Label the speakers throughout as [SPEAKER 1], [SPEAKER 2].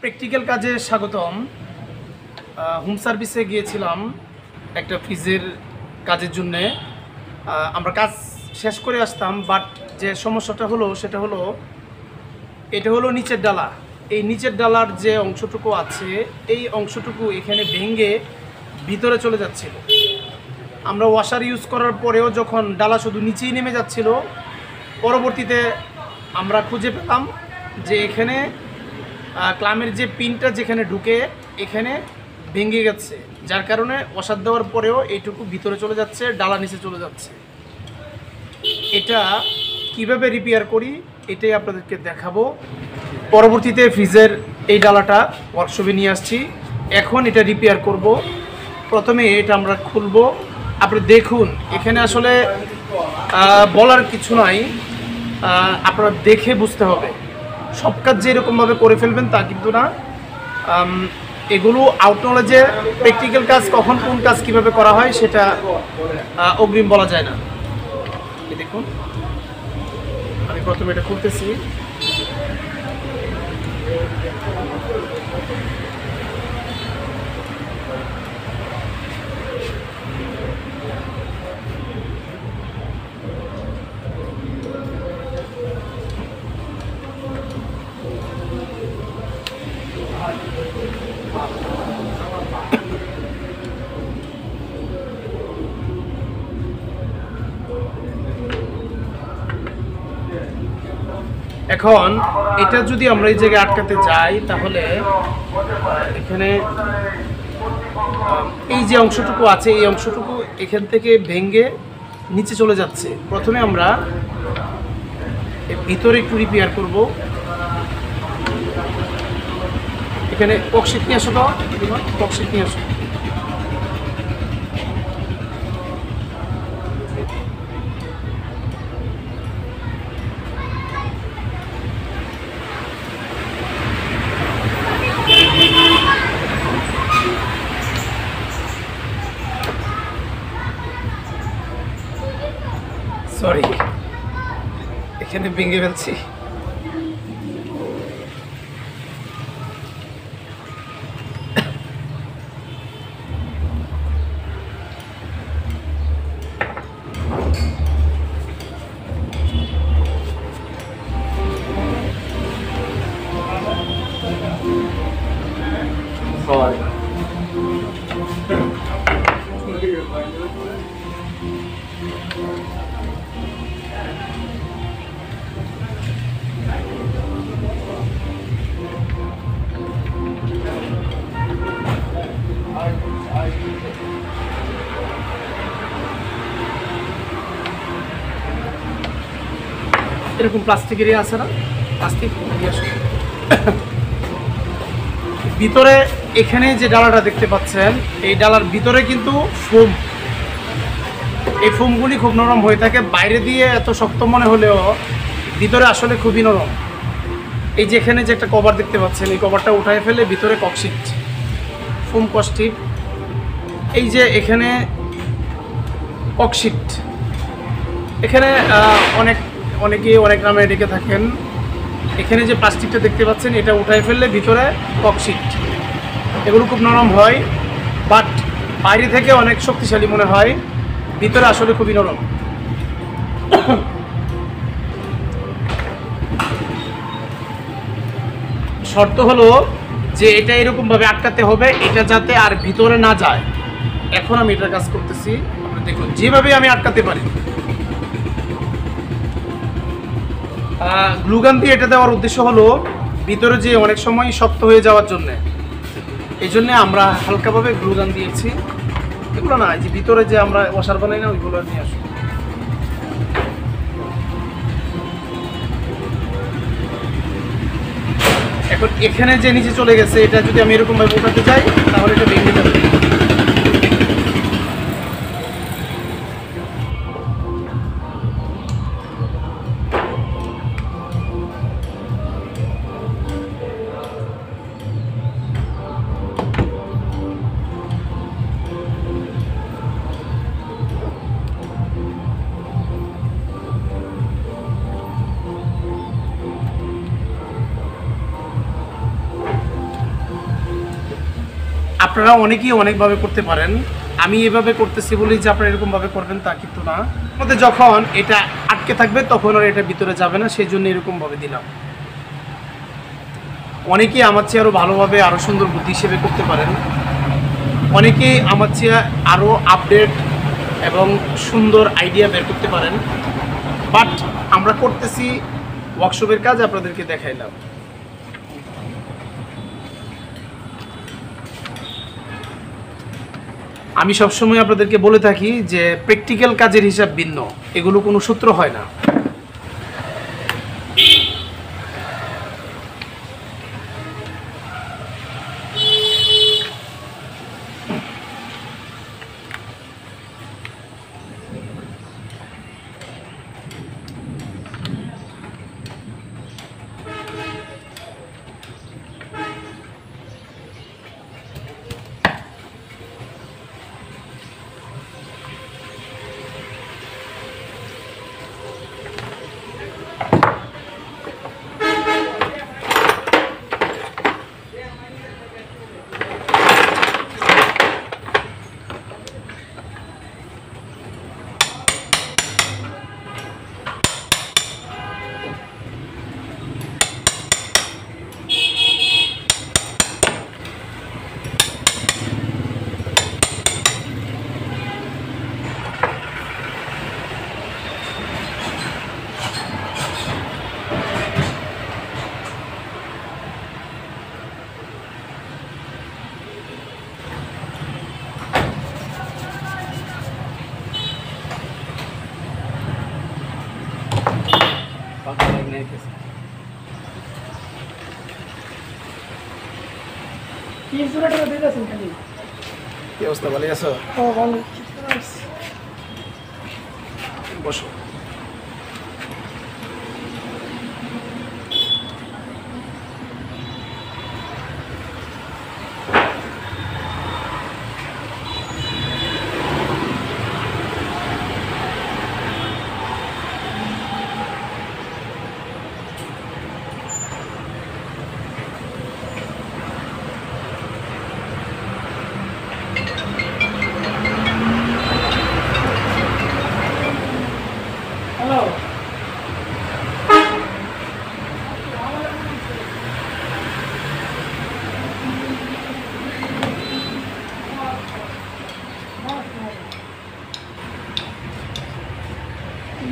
[SPEAKER 1] Practical কাজে স্বাগতম। Home সার্ভিসে গিয়েছিলাম একটা ফ্রিজের কাজের জন্যে। আমরা কাজ শেষ করে আসতাম, বাট যে সমস্যাটা হলো সেটা হলো এটা হলো নিচের ডালা। এই নিচের ডালার যে অংশটুকু আছে এই অংশটুকু এখানে ভেঙে ভিতরে চলে যাচ্ছিল। আমরা ওয়াশার ইউজ করার পরেও যখন ডালা শুধু নিচেই নেমে যাচ্ছিল, পরবর্তীতে আমরা খুঁজে পেলাম যে এখানে ক্লামের যে পিনটা যেখানে ঢুকে এখানে ভেঙে গেছে, যার কারণে ওয়াশার দেওয়ার পরেও এইটুকু ভিতরে চলে যাচ্ছে, ডালা নিচে চলে যাচ্ছে। এটা কিভাবে রিপেয়ার করি এটাই আপনাদেরকে দেখাবো। পরবর্তীতে ফ্রিজের এই ডালাটা ওয়ার্কশপে নিয়ে আসছি, এখন এটা রিপেয়ার করব। প্রথমে এটা আমরা খুলব। আপনি দেখুন এখানে আসলে বলার কিছু নাই, আপনারা দেখে বুঝতে হবে। সব কাজ যে এরকমভাবে করে ফেলবেন তা কিন্তু না। এগুলো আউট নলেজে প্র্যাকটিক্যাল কাজ কখন কোন কাজ কিভাবে করা হয় সেটা অগ্রিম বলা যায় না। দেখুন আমি প্রথমে এটা খুলতেছি। এখন এটা যদি আমরা এই জায়গায় আটকাতে যাই তাহলে এখানে এই যে অংশটুকু আছে এই অংশটুকু এখান থেকে ভেঙে নিচে চলে যাচ্ছে। প্রথমে আমরা ভিতরে একটু রিপেয়ার করব। এখানে ককশিট নিয়ে আসো, তো ককশিট নিয়ে আসো। সরি, এখানে ভেঙে ফেলছি। এরকম প্লাস্টিকেরই আছে না, প্লাস্টিক ভিতরে এখানে যে ডালাটা দেখতে পাচ্ছেন এই ডালার ভিতরে কিন্তু ফোম, এই ফোমগুলি খুব নরম হয়ে থাকে। বাইরে দিয়ে এত শক্ত মনে হলেও ভিতরে আসলে খুবই নরম। এই যে এখানে যে একটা কভার দেখতে পাচ্ছেন এই কভারটা উঠায় ফেলে ভিতরে ককশিট, ফোম ককশিট। এই যে এখানে ককশিট, এখানে অনেকে অনেক নামে ডেকে থাকেন। এখানে যে প্লাস্টিকটা দেখতে পাচ্ছেন এটা উঠায় ফেললে ভিতরে ককশিট। এগুলো খুব নরম হয়, বাট বাইরে থেকে অনেক শক্তিশালী মনে হয়, ভিতরে আসলে খুবই নরম। শর্ত হলো যে এটা এরকমভাবে আটকাতে হবে, এটা যাতে আর ভিতরে না যায়। এখন আমি এটার কাজ করতেছি, আপনারা দেখুন যেভাবে আমি আটকাতে পারি। গ্লুগান দিয়ে এটা দেওয়ার উদ্দেশ্য হলো ভিতরে যে অনেক সময় শক্ত হয়ে যাওয়ার জন্যে, এই জন্যে আমরা হালকাভাবে গ্লুগান দিয়েছি। এগুলো না, যে ভিতরে যে আমরা ওয়াশার বানাই না ওইগুলো নিয়ে আসুন। এখন এখানে যে নিচে চলে গেছে এটা যদি আমি এরকমভাবে উঠাতে চাই তাহলে এটা ভেঙে যাবে। আপনারা অনেকেই অনেকভাবে করতে পারেন, আমি এভাবে করতেছি বলেই যে আপনারা এরকমভাবে করবেন তা কিন্তু না। মধ্যে যখন এটা আটকে থাকবে তখন আর এটা ভিতরে যাবে না, সেই জন্য এরকমভাবে দিলাম। অনেকেই আমার চেয়ে আরও ভালোভাবে আরও সুন্দর বুদ্ধি হিসেবে করতে পারেন, অনেকেই আমার চেয়ে আরও আপডেট এবং সুন্দর আইডিয়া বের করতে পারেন, বাট আমরা করতেছি ওয়ার্কশপের কাজ, আপনাদেরকে দেখাইলাম। আমি সবসময় আপনাদেরকে বলে থাকি যে প্র্যাকটিক্যাল কাজের হিসাব ভিন্ন, এগুলো কোনো সূত্র হয় না। কি অবস্থা, ভালো আছো? বসো।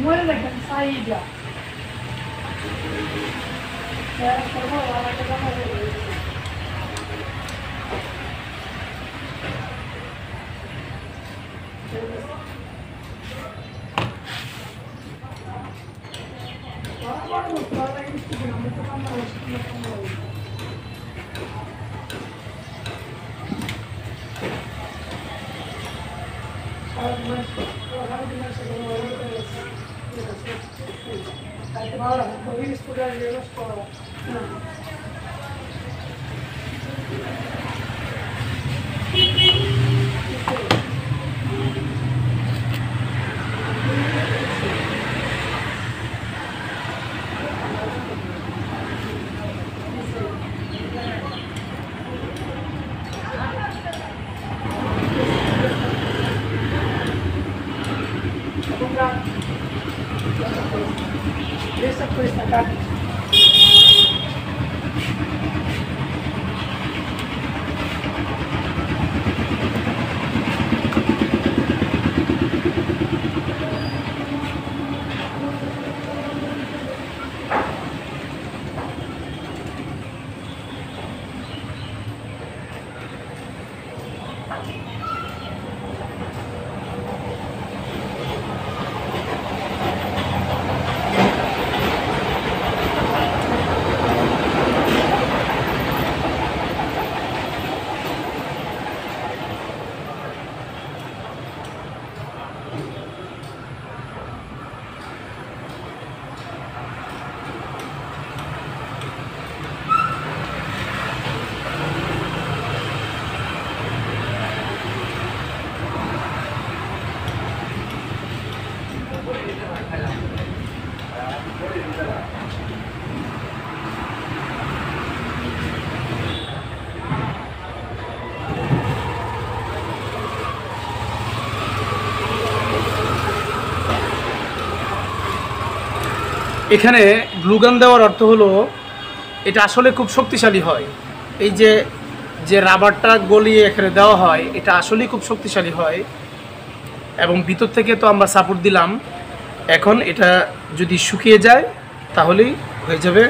[SPEAKER 2] Muere la cansada. Essa foi esta carta.
[SPEAKER 1] এখানে গ্লুগান দেওয়ার অর্থ হলো এটা আসলে খুব শক্তিশালী হয়। এই যে যে রাবারটা গলিয়ে এখানে দেওয়া হয় এটা আসলেই খুব শক্তিশালী হয় এবং ভিতর থেকে তো আমরা সাপোর্ট দিলাম। এখন এটা যদি শুকিয়ে যায় তাহলেই হয়ে যাবে।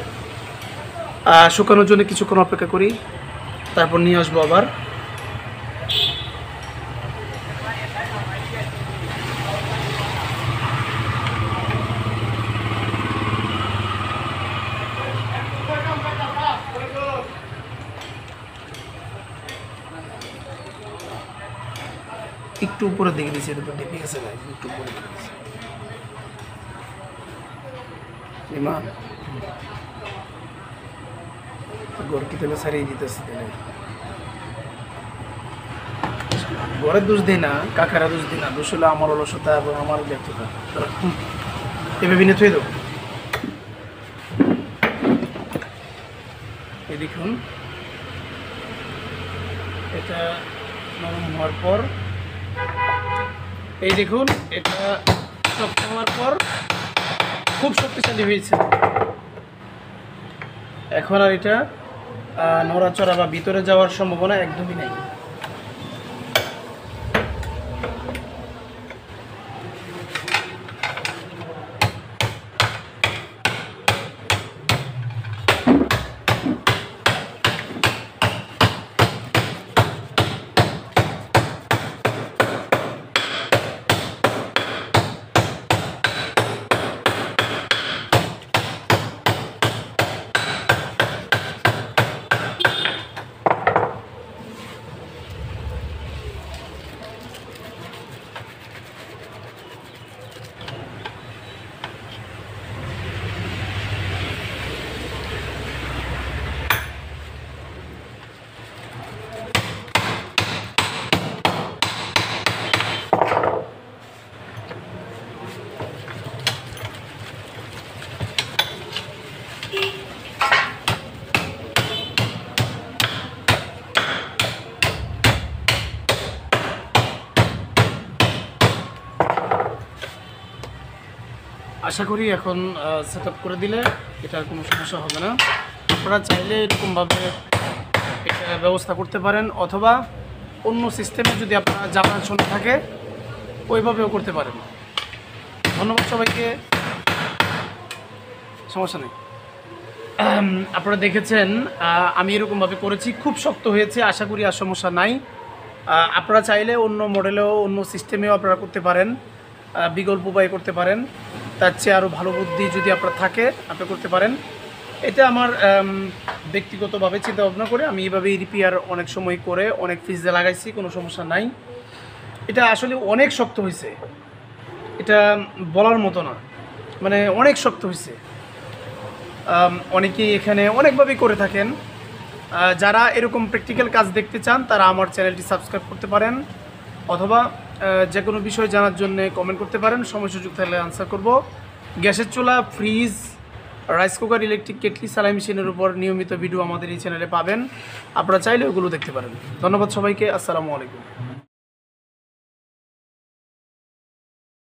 [SPEAKER 1] শুকানোর জন্য কিছুক্ষণ অপেক্ষা করি, তারপর নিয়ে আসবো আবার। একটু উপরে দিকে দিয়েছি, এর উপর ডিপে গেছে না, একটু উপরে দিকে দিয়েছি। ইমান গড়কি তেলে সারিয়ে দিতেছি, তেলে ঘরের দোষ দিই না, কাকারা দোষ দিই না, দোষ হলো আমার অলসতা এবং আমার ব্যর্থতা। এভাবে নিয়ে থুয়ে দেবো। এই দেখুন এটা নরম হওয়ার পর, এই দেখুন এটা শক্ত হওয়ার পর খুব শক্তিশালী হয়েছে। এখন আর এটা নড়াচড়া বা ভিতরে যাওয়ার সম্ভাবনা একদমই নেই। আশা করি এখন সেট আপ করে দিলে এটার কোনো সমস্যা হবে না। আপনারা চাইলে এরকমভাবে এটা ব্যবস্থা করতে পারেন, অথবা অন্য সিস্টেমে যদি আপনারা জানার জন্য থাকে ওইভাবেও করতে পারেন। ধন্যবাদ সবাইকে, সমস্যা নেই। আপনারা দেখেছেন আমি এরকমভাবে করেছি, খুব শক্ত হয়েছে, আশা করি আর সমস্যা নাই। আপনারা চাইলে অন্য মডেলেও অন্য সিস্টেমেও আপনারা করতে পারেন, বিকল্প উপায় করতে পারেন। তার চেয়ে আরও ভালো বুদ্ধি যদি আপনার থাকে আপনি করতে পারেন। এটা আমার ব্যক্তিগতভাবে চিন্তা ভাবনা করে আমি এইভাবেই রিপেয়ার অনেক সময় করে অনেক ফ্রিজে লাগাইছি, কোনো সমস্যা নাই। এটা আসলে অনেক শক্ত হয়েছে, এটা বলার মতো না, মানে অনেক শক্ত হয়েছে। অনেকেই এখানে অনেকভাবেই করে থাকেন। যারা এরকম প্র্যাকটিক্যাল কাজ দেখতে চান তারা আমার চ্যানেলটি সাবস্ক্রাইব করতে পারেন, অথবা যে কোনো বিষয় জানার জন্য কমেন্ট করতে পারেন, সময় সুযোগ থাকলে আনসার করব। গ্যাসের চুলা, fridge, rice cooker, electric kettle, সেলাই মেশিনের উপর নিয়মিত ভিডিও আমাদের এই চ্যানেলে পাবেন, আপনারা চাইলে ওগুলো দেখতে পারেন। ধন্যবাদ সবাইকে, আসসালামু আলাইকুম।